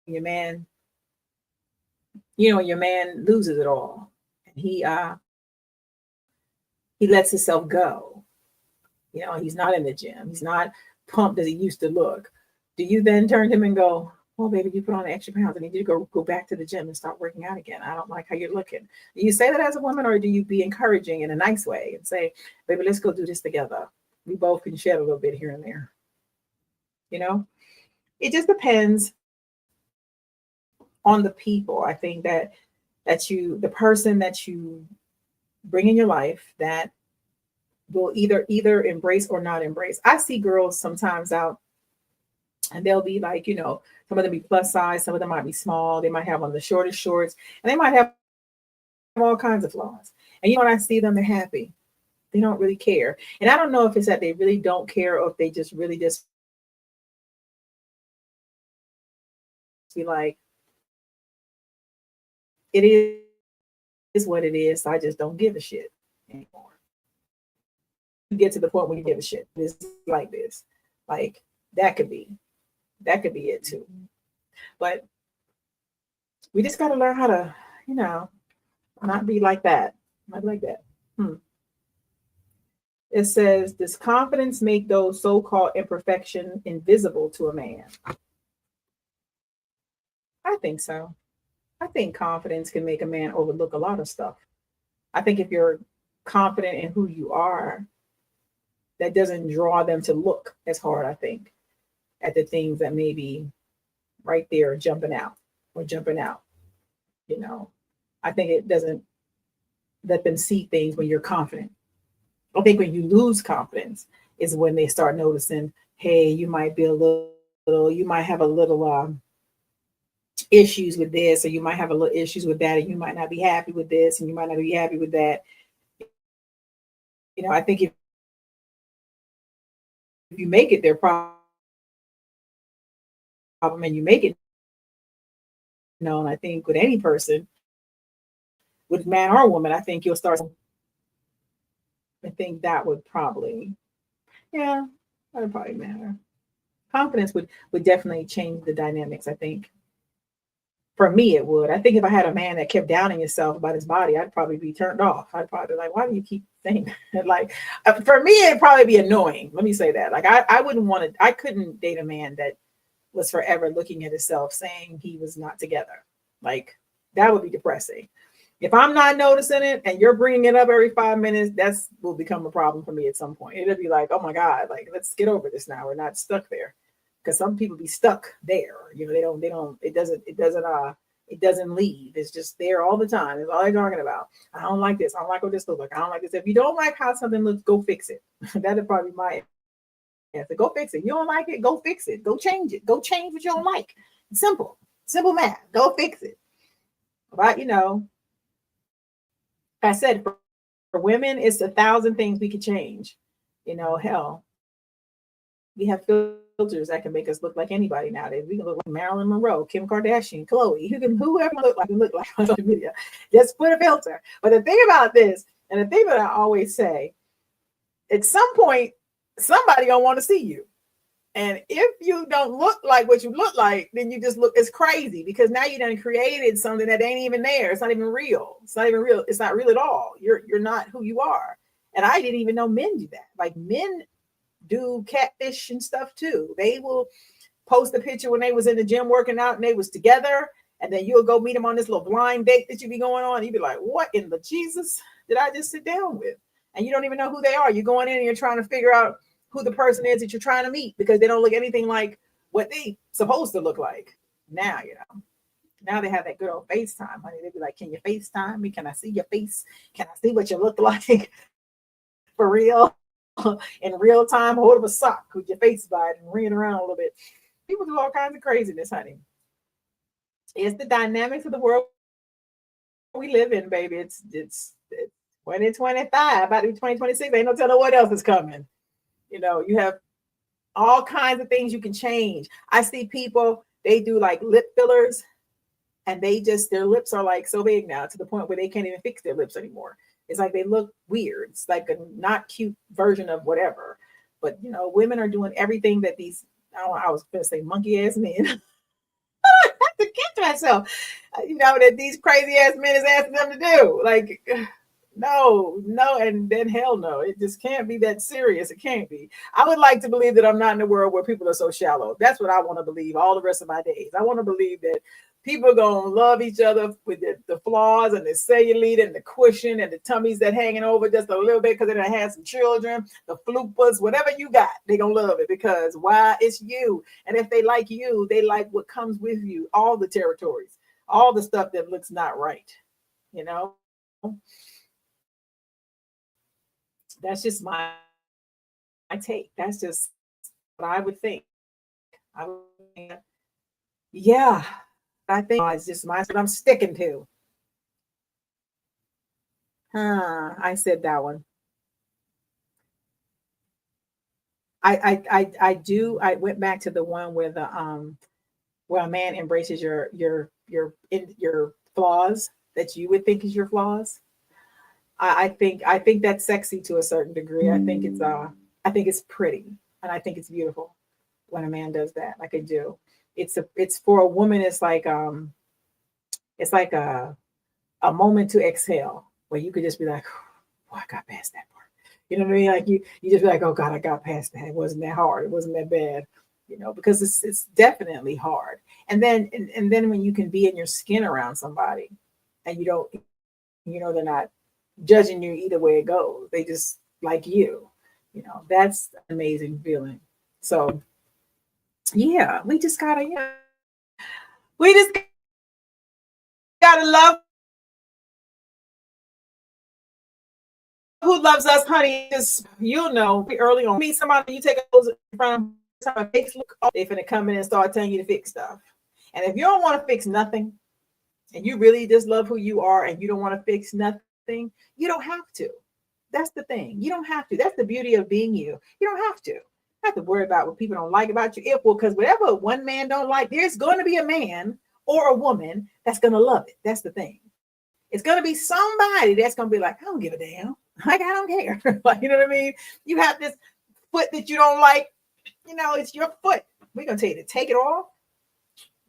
your man, when your man loses it all, and he lets himself go. He's not in the gym. He's not pumped as he used to look. Do you then turn to him and go, "Oh, baby, you put on the extra pounds. I need you to go back to the gym and start working out again. I don't like how you're looking." Do you say that as a woman, or do you be encouraging in a nice way and say, "Baby, let's go do this together. We both can shed a little bit here and there." It just depends on the people. I think that the person that you bring in your life, that will either embrace or not embrace. I see girls sometimes out, and they'll be like, some of them be plus size, some of them might be small, they might have on the shortest shorts, and they might have all kinds of flaws. And when I see them, they're happy. They don't really care. And I don't know if it's that they really don't care, or if they just really just be like, it is what it is. So I just don't give a shit anymore. You get to the point where you give a shit. It's like this. Like that could be it too. But we just got to learn how to, not be like that. Not like that. It says, does confidence make those so-called imperfections invisible to a man? I think so. I think confidence can make a man overlook a lot of stuff. I think if you're confident in who you are, that doesn't draw them to look as hard, I think, at the things that may be right there jumping out. I think it doesn't let them see things when you're confident. I think when you lose confidence is when they start noticing, hey, you might be you might have a little issues with this, or you might have a little issues with that, and you might not be happy with this, and you might not be happy with that. I think if you make it their problem and you make it known, I think with any person, with man or woman, I think you'll start. I think that would probably, that would probably matter. Confidence would definitely change the dynamics, I think. For me, it would. I think if I had a man that kept downing himself about his body, I'd probably be turned off. I'd probably be like, why do you keep saying that? Like, for me, it'd probably be annoying. Let me say that. Like, I wouldn't want to, I couldn't date a man that was forever looking at himself saying he was not together. Like, that would be depressing. If I'm not noticing it and you're bringing it up every 5 minutes, that's will become a problem for me at some point. It'll be like, oh my God, like, let's get over this now. We're not stuck there. Because some people be stuck there. It doesn't leave. It's just there all the time. It's all they're talking about. I don't like this. I don't like what this looks like. I don't like this. If you don't like how something looks, go fix it. That'd probably be my answer. Go fix it. You don't like it, go fix it. Go change it. Go change what you don't like. Simple math. Go fix it. But I said for women, it's 1,000 things we could change. Hell, we have filters that can make us look like anybody nowadays. We can look like Marilyn Monroe, Kim Kardashian, Chloe, whoever look like on social media. Just put a filter. But the thing about this, and the thing that I always say, at some point, somebody gonna want to see you. And if you don't look like what you look like, then you just look, it's crazy, because now you done created something that ain't even there. It's not even real. It's not even real. It's not real at all. You're not who you are. And I didn't even know men do that. Like, men do catfish and stuff too. They will post a picture when they was in the gym working out and they was together, and then you'll go meet them on this little blind date that you be going on. You'd be like, what in the Jesus did I just sit down with? And you don't even know who they are. You're going in and you're trying to figure out who the person is that you're trying to meet, because they don't look anything like what they supposed to look like. Now, now they have that good old FaceTime, honey. They'd be like, can you FaceTime me? Can I see your face? Can I see what you look like for real? In real time, hold up a sock with your face by it and ring around a little bit. People do all kinds of craziness, honey. It's the dynamics of the world we live in, baby. It's 2025, about to be 2026. Ain't no telling what else is coming. You have all kinds of things you can change. I see people, they do like lip fillers, and their lips are like so big now to the point where they can't even fix their lips anymore. It's like they look weird. It's like a not cute version of whatever. But women are doing everything that these, I was gonna say monkey ass men. I have to catch myself. That these crazy ass men is asking them to do. Like, no, and then hell no. It just can't be that serious. It can't be. I would like to believe that I'm not in a world where people are so shallow. That's what I want to believe all the rest of my days. I want to believe that people are going to love each other with the flaws and the cellulite and the cushion and the tummies that hanging over just a little bit because they done had some children, the flupas, whatever you got, they going to love it because why? It's you. And if they like you, they like what comes with you, all the territories, all the stuff that looks not right, That's just my take. That's just what I would think. I would think, yeah, I think it's just what I'm sticking to. I said that one. I went back to the one where where a man embraces your flaws that you would think is your flaws. I think that's sexy to a certain degree. I think it's pretty, and I think it's beautiful when a man does that. Like I do. It's for a woman. It's like a moment to exhale where you could just be like, oh, I got past that part. You know what I mean? Like you just be like, oh God, I got past that. It wasn't that hard. It wasn't that bad. Because it's definitely hard. And then when you can be in your skin around somebody, and you don't, they're not judging you either way it goes. They just like you. That's an amazing feeling. So yeah, we just gotta love who loves us, honey. Just early on, meet somebody, you take those in front of a face look, they're gonna come in and start telling you to fix stuff. And if you don't want to fix nothing, and you really just love who you are, and you don't want to fix nothing, you don't have to. That's the thing. You don't have to. That's the beauty of being you. You don't have to. Have to worry about what people don't like about you. Because whatever one man don't like, there's going to be a man or a woman that's going to love it. That's the thing. It's going to be somebody that's going to be like, I don't give a damn. Like, I don't care. Like, you know what I mean? You have this foot that you don't like. It's your foot. We're going to tell you to take it off.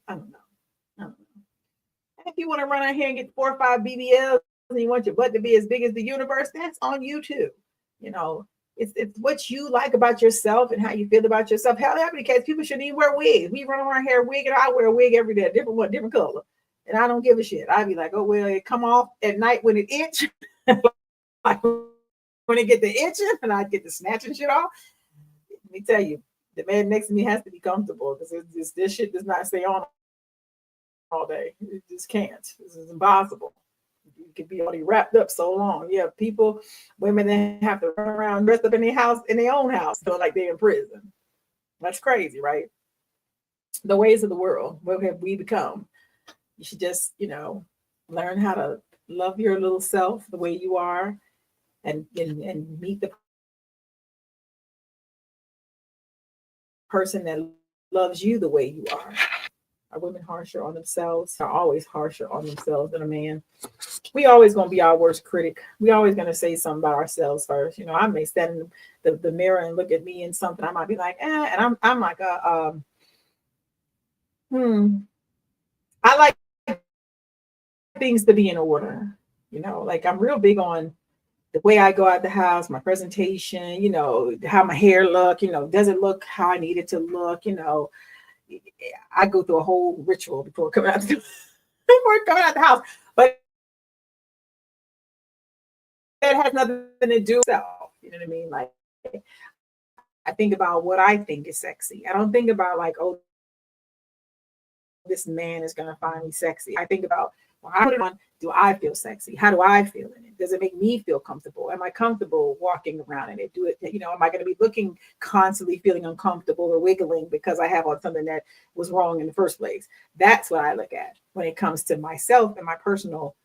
I don't know. If you want to run out here and get 4 or 5 BBLs and you want your butt to be as big as the universe, that's on you too. It's what you like about yourself and how you feel about yourself. Hell, how many cats people shouldn't even wear wigs? We run around here wig, and I wear a wig every day, different one, different color, and I don't give a shit. I'd be like, oh well, it come off at night when it itch, like when it get the itching, and I get the snatching shit off. Let me tell you, the man next to me has to be comfortable because this shit does not stay on all day. It just can't. This is impossible. You could be already wrapped up so long. You have women that have to run around dressed up in their own house, feel like they're in prison. That's crazy, right? The ways of the world. What have we become? You should just, learn how to love your little self the way you are, and meet the person that loves you the way you are. Are women harsher on themselves? Are always harsher on themselves than a man. We always gonna be our worst critic. We always gonna say something about ourselves first. I may stand in the mirror and look at me and something. I might be like, and I'm like I like things to be in order. Like I'm real big on the way I go out the house, my presentation. How my hair look. Does it look how I need it to look? I go through a whole ritual before coming out the house, but it has nothing to do with self. You know what I mean? Like, I think about what I think is sexy. I don't think about like, oh, this man is gonna find me sexy. I think about, well, I put it on. Do I feel sexy? How do I feel in it? Does it make me feel comfortable? Am I comfortable walking around in it? Am I going to be looking constantly feeling uncomfortable or wiggling because I have on something that was wrong in the first place? That's what I look at when it comes to myself and my personal,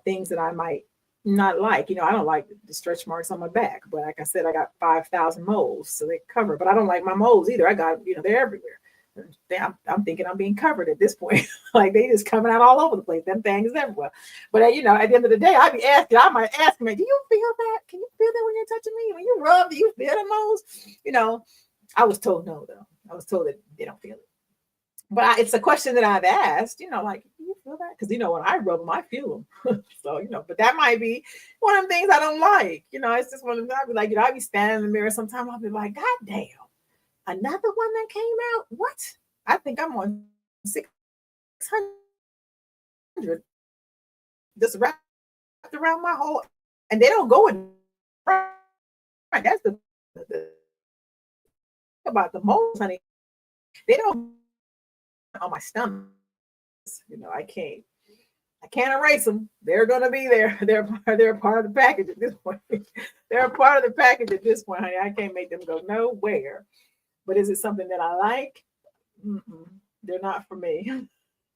things that I might not like, I don't like the stretch marks on my back, but like I said, I got 5,000 moles, so they cover. But I don't like my moles either. I got, they're everywhere. I'm thinking I'm being covered at this point. Like they just coming out all over the place. Them things everywhere. But at the end of the day, I might ask me, do you feel that? Can you feel that when you're touching me? When you rub, do you feel the moles? I was told no, though. I was told that they don't feel it. But it's a question that I've asked, like, do you feel that? Because, when I rub them, I feel them. So, but that might be one of the things I don't like. It's just one of them. I'd be like, I'd be standing in the mirror sometime. I'll be like, God damn, another one that came out? What? I think I'm on 600. Just wrapped around my whole, and they don't go in. Right. That's the about the moles, honey. They don't on my stomach. I can't erase them. They're gonna be there. They're part of the package at this point. They're a part of the package at this point, honey. I can't make them go nowhere. But is it something that I like? Mm-mm. They're not for me.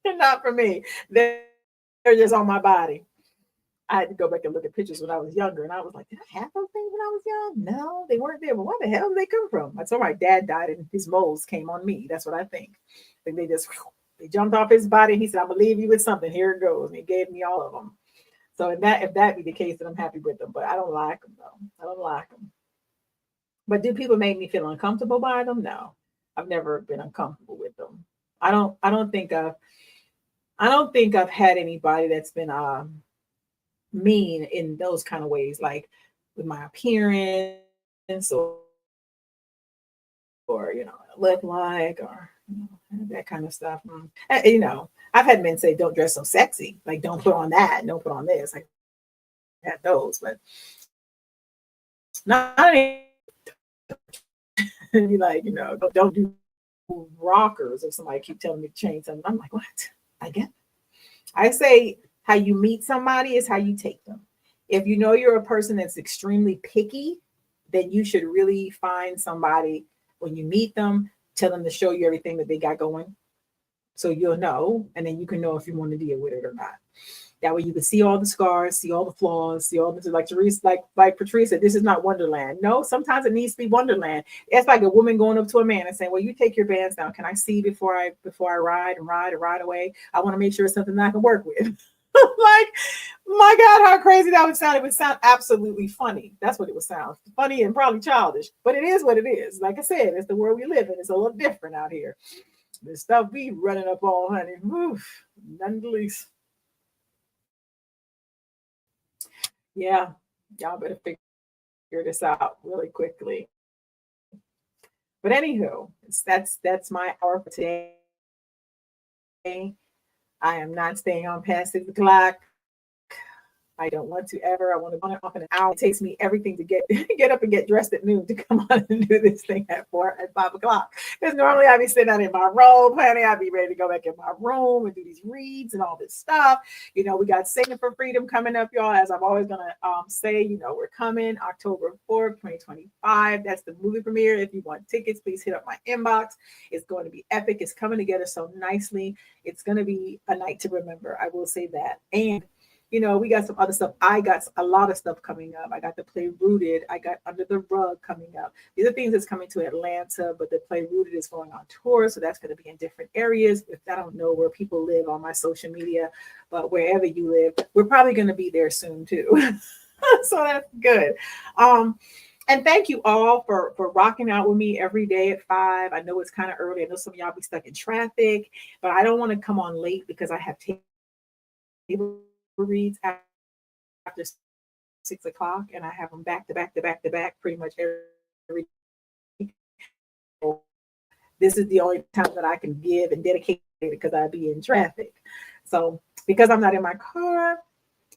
They're not for me. They're just on my body. I had to go back and look at pictures when I was younger, and I was like, did I have those things when I was young? No, they weren't there. But where the hell did they come from? I told my dad died, and his moles came on me. That's what I think. I think they jumped off his body. And he said, "I'm gonna leave you with something. Here it goes." And he gave me all of them. So if that be the case, then I'm happy with them. But I don't like them though. I don't like them. But do people make me feel uncomfortable by them? No, I've never been uncomfortable with them. I don't think I've had anybody that's been mean in those kind of ways, like with my appearance or look like, or that kind of stuff. I've had men say, don't dress so sexy, like don't put on that, don't put on this. Like I had those, but not any like, don't do rockers if somebody keep telling me to change something. I'm like, what? I say how you meet somebody is how you take them. If you're a person that's extremely picky, then you should really find somebody when you meet them, tell them to show you everything that they got going. So you'll know, and then you can know if you want to deal with it or not. That way you can see all the scars, see all the flaws, see all the, like Teresa, like Patrice said, this is not Wonderland. No, sometimes it needs to be Wonderland. It's like a woman going up to a man and saying, well, you take your bands down. Can I see before I ride away? I want to make sure it's something I can work with. Like, my God, how crazy that would sound. It would sound absolutely funny. That's what it would sound. Funny and probably childish, but it is what it is. Like I said, it's the world we live in. It's a little different out here. The stuff we running up on, honey. Oof, none the least. Yeah, y'all better figure this out really quickly. But anywho, that's my hour for today. I am not staying on past 6 o'clock. I don't want to ever. I want to go off in an hour. It takes me everything to get up and get dressed at noon to come on and do this thing at 5 o'clock. Because normally I'd be sitting out in my robe, honey. I'd be ready to go back in my room and do these reads and all this stuff. We got Singing for Freedom coming up, y'all. As I'm always gonna say, we're coming October 4th, 2025. That's the movie premiere. If you want tickets, please hit up my inbox. It's going to be epic. It's coming together so nicely. It's going to be a night to remember. I will say that. And we got some other stuff. I got a lot of stuff coming up. I got the Play Rooted. I got Under the Rug coming up. These are things that's coming to Atlanta, but the Play Rooted is going on tour. So that's going to be in different areas. If I don't know where people live on my social media, but wherever you live, we're probably going to be there soon too. So that's good. And thank you all for rocking out with me every day at 5. I know it's kind of early. I know some of y'all be stuck in traffic, but I don't want to come on late because I have table reads after 6 o'clock, and I have them back to back pretty much every week. This is the only time that I can give and dedicate it because I'd be in traffic. So because I'm not in my car,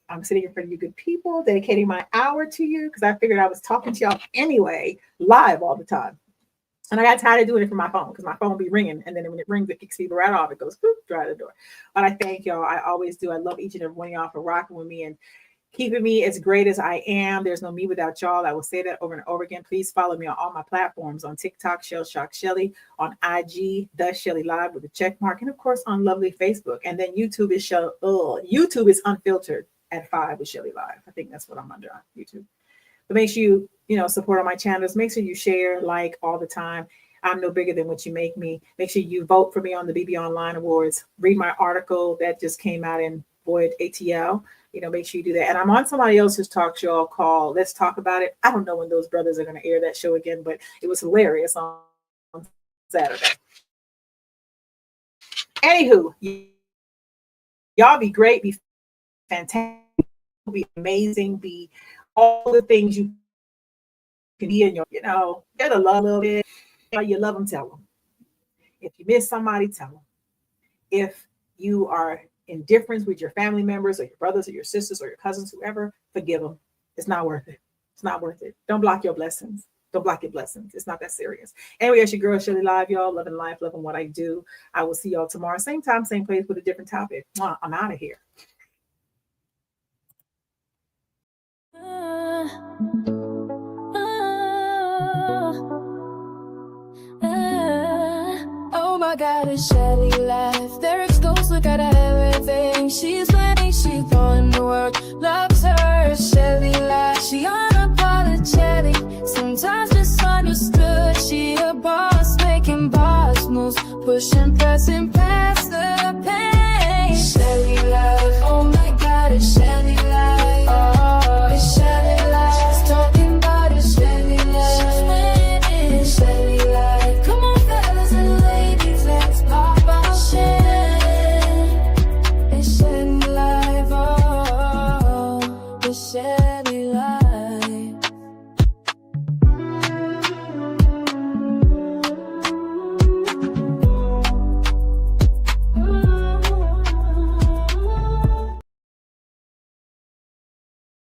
I'm sitting in front of you good people, dedicating my hour to you because I figured I was talking to y'all anyway, live all the time. And I got tired of doing it from my phone because my phone be ringing. And then when it rings, it kicks people right off. It goes, boop, right out the door. But I thank y'all. I always do. I love each and every one of y'all for rocking with me and keeping me as great as I am. There's no me without y'all. I will say that over and over again. Please follow me on all my platforms on TikTok, Shell Shock Shelly, on IG, The Shelly Live with a check mark, and of course on lovely Facebook. And then YouTube is unfiltered. at 5 with Shelly Live. I think that's what I'm under on YouTube. But make sure you support on my channels. Make sure you share, like all the time. I'm no bigger than what you make me. Make sure you vote for me on the BB Online Awards. Read my article that just came out in Void ATL. Make sure you do that. And I'm on somebody else's talk show called Let's Talk About It. I don't know when those brothers are going to air that show again, but it was hilarious on Saturday. Anywho, y'all be great, be fantastic, be amazing, be all the things you can be in your, get a love a little bit. You love them, tell them. If you miss somebody, tell them. If you are in difference with your family members or your brothers or your sisters or your cousins, whoever, forgive them. It's not worth it. It's not worth it. Don't block your blessings. Don't block your blessings. It's not that serious. Anyway, it's your girl, Shelly Live, y'all. Loving life, loving what I do. I will see y'all tomorrow. Same time, same place with a different topic. I'm out of here. Oh my God, it's Shelly Life. Their excuse, look at everything. She's winning, she throwing the world. Loves her, Shelly Life. She unapologetic, sometimes misunderstood. She a boss, making boss moves, pushing, pressing past the pain. Shelly Life, oh my God, it's Shelly Life. Oh, it's Shelly Life. She's talking about it, Shelly Life. She's winning, Shelly Life. Come on, fellas and ladies, let's pop our shit. It's Shelly Life, oh, it's Shelly Life.